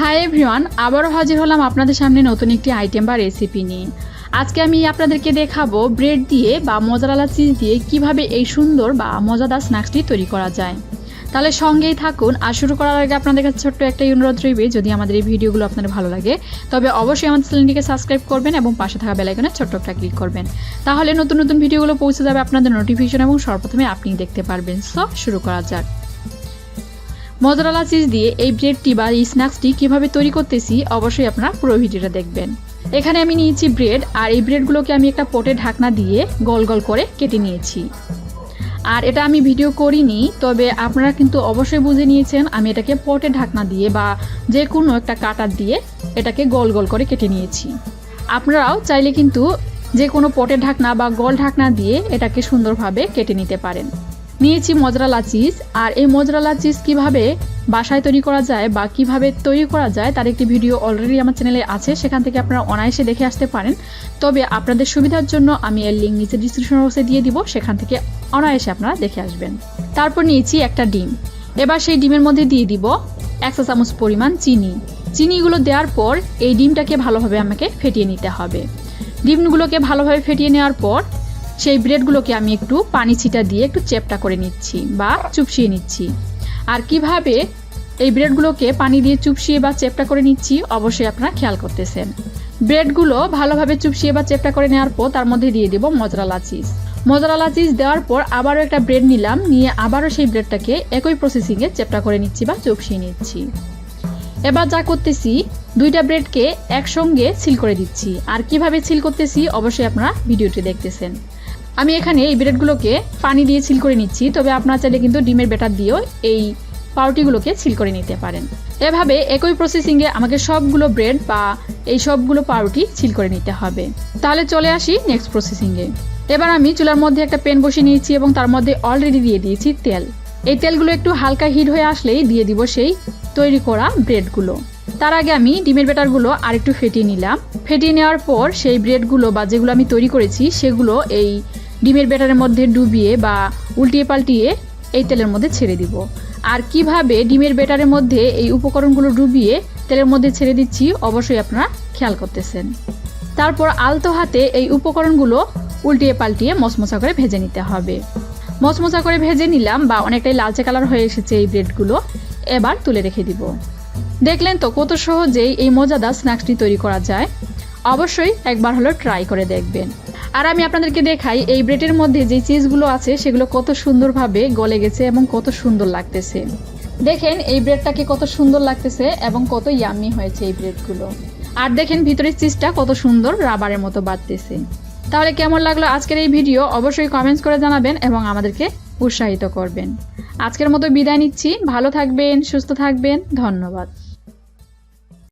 Hi everyone, আবারও হাজির হলাম আপনাদের সামনে নতুন একটি আইটেম বা রেসিপি নিয়ে। আজকে আমি আপনাদেরকে দেখাবো ব্রেড দিয়ে বা মোজারেলা চিজ দিয়ে কিভাবে এই সুন্দর বা মজাদার স্ন্যাক্সটি তৈরি করা যায়। তাহলে সঙ্গেই থাকুন। আর শুরু করার আগে আপনাদের কাছে ছোট্ট একটা অনুরোধ রইবে, যদি আমাদের এই ভিডিওগুলো আপনাদের ভালো লাগে তবে অবশ্যই আমাদের চ্যানেলটিকে সাবস্ক্রাইব করবেন এবং পাশে থাকা বেল আইকনে ছোট্ট একটা ক্লিক করবেন। তাহলে নতুন নতুন ভিডিওগুলো পৌঁছে যাবে আপনাদের নোটিফিকেশন এবং সর্বপ্রথমে আপনি দেখতে পারবেন। সো শুরু করা যাক। মোজারেলা চিজ দিয়ে এই ব্রেডটি বা এই স্ন্যাক্সটি কীভাবে তৈরি করতেছি অবশ্যই আপনারা পুরো ভিডিওটা দেখবেন। এখানে আমি নিয়েছি ব্রেড, আর এই ব্রেডগুলোকে আমি একটা পটে ঢাকনা দিয়ে গোল গোল করে কেটে নিয়েছি। আর এটা আমি ভিডিও করিনি, তবে আপনারা কিন্তু অবশ্যই বুঝে নিয়েছেন আমি এটাকে পটে ঢাকনা দিয়ে বা যে কোনো একটা কাটার দিয়ে এটাকে গোল গোল করে কেটে নিয়েছি। আপনারাও চাইলে কিন্তু যে কোনো পটের ঢাকনা বা গোল ঢাকনা দিয়ে এটাকে সুন্দরভাবে কেটে নিতে পারেন। নিয়েছি মোজারেলা চিজ, আর এই মোজারেলা চিজ কিভাবে বাসায় তৈরি করা যায় বা কিভাবে তৈরি করা যায় তার একটি ভিডিও অলরেডি আমার চ্যানেলে আছে, সেখান থেকে আপনারা অনায়াসে দেখে আসতে পারেন। তবে আপনাদের সুবিধার জন্য আমি এর লিঙ্ক নিচে ডিসক্রিপশন বক্সে দিয়ে দিব, সেখান থেকে অনায়াসে আপনারা দেখে আসবেন। তারপর নিয়েছি একটা ডিম। এবার সেই ডিমের মধ্যে দিয়ে দিব 1 চা চামচ পরিমাণ চিনি। চিনিগুলো দেওয়ার পর এই ডিমটাকে ভালোভাবে আমাকে ফেটিয়ে নিতে হবে। ডিমগুলোকে ভালোভাবে ফেটিয়ে নেওয়ার পর সেই ব্রেডগুলোকে আমি একটু পানি ছিটা দিয়ে একটু চেপটা করে নিচ্ছি বা চুপসিয়ে নিচ্ছি। আর কিভাবে এই ব্রেডগুলোকে পানি দিয়ে চুপসিয়ে বা চেপটা করে নিচ্ছি অবশ্যই আপনারা খেয়াল করতেছেন। ব্রেডগুলো ভালোভাবে চুপসিয়ে বা চেপটা করে নেওয়ার পর তার মধ্যে দিয়ে দেব মোজারেলা চিজ। মোজারেলা চিজ দেওয়ার পর আবারও একটা ব্রেড নিলাম, নিয়ে আবারও সেই ব্রেডটাকে একই প্রসেসিংয়ে চেপটা করে নিচ্ছি বা চুপসিয়ে নিচ্ছি। এবার যা করতেছি, দুইটা ব্রেডকে একসঙ্গে সিল করে দিচ্ছি। আর কিভাবে সিল করতেছি অবশ্যই আপনারা ভিডিওটি দেখতেছেন। আমি এখানে এই ব্রেডগুলোকে পানি দিয়ে সিল করে নিচ্ছি, তবে আপনারা চাইলে কিন্তু ডিমের ব্যাটার দিয়েও এই পাউরুটিগুলোকে সিল করে নিতে পারেন। এভাবে একই প্রসেসিংয়ে আমাকে সবগুলো ব্রেড বা এই সবগুলো পাউরুটি সিল করে নিতে হবে। তাহলে চলে আসি নেক্সট প্রসেসিংয়ে। এবার আমি চুলার মধ্যে একটা প্যান বসিয়ে নিয়েছি এবং তার মধ্যে অলরেডি দিয়ে দিয়েছি তেল। এই তেলগুলো একটু হালকা হিট হয়ে আসলেই দিয়ে দিব সেই তৈরি করা ব্রেডগুলো। তার আগে আমি ডিমের ব্যাটারগুলো আরেকটু ফেটিয়ে নিলাম। ফেটিয়ে নেওয়ার পর সেই ব্রেডগুলো বা যেগুলো আমি তৈরি করেছি সেগুলো এই ডিমের ব্যাটারের মধ্যে ডুবিয়ে বা উল্টিয়ে পাল্টিয়ে এই তেলের মধ্যে ছেড়ে দিব। আর কিভাবে ডিমের ব্যাটারের মধ্যে এই উপকরণগুলো ডুবিয়ে তেলের মধ্যে ছেড়ে দিচ্ছি অবশ্যই আপনারা খেয়াল করতেছেন। তারপর আলতো হাতে এই উপকরণগুলো উল্টিয়ে পাল্টিয়ে মচমচা করে ভেজে নিতে হবে। মচমচা করে ভেজে নিলাম বা অনেকটাই লালচে কালার হয়ে এসেছে এই ব্রেডগুলো। এবার তুলে রেখে দিব। দেখলেন তো কত সহজেই এই মজাদার স্ন্যাক্সটি তৈরি করা যায়। অবশ্যই একবার হলো ট্রাই করে দেখবেন। আর আমি আপনাদেরকে দেখাই এই ব্রেডের মধ্যে যে চিজগুলো আছে সেগুলো কত সুন্দরভাবে গলে গেছে এবং কত সুন্দর লাগতেছে। দেখেন এই ব্রেডটাকে কত সুন্দর লাগতেছে এবং কত ইয়াম্মি হয়েছে এই ব্রেডগুলো। আর দেখেন ভিতরের চিজটা কত সুন্দর রাবারের মতো বাড়তেছে। তাহলে কেমন লাগলো আজকের এই ভিডিও অবশ্যই কমেন্টস করে জানাবেন এবং আমাদেরকে উৎসাহিত করবেন। আজকের মতো বিদায় নিচ্ছি। ভালো থাকবেন, সুস্থ থাকবেন। ধন্যবাদ।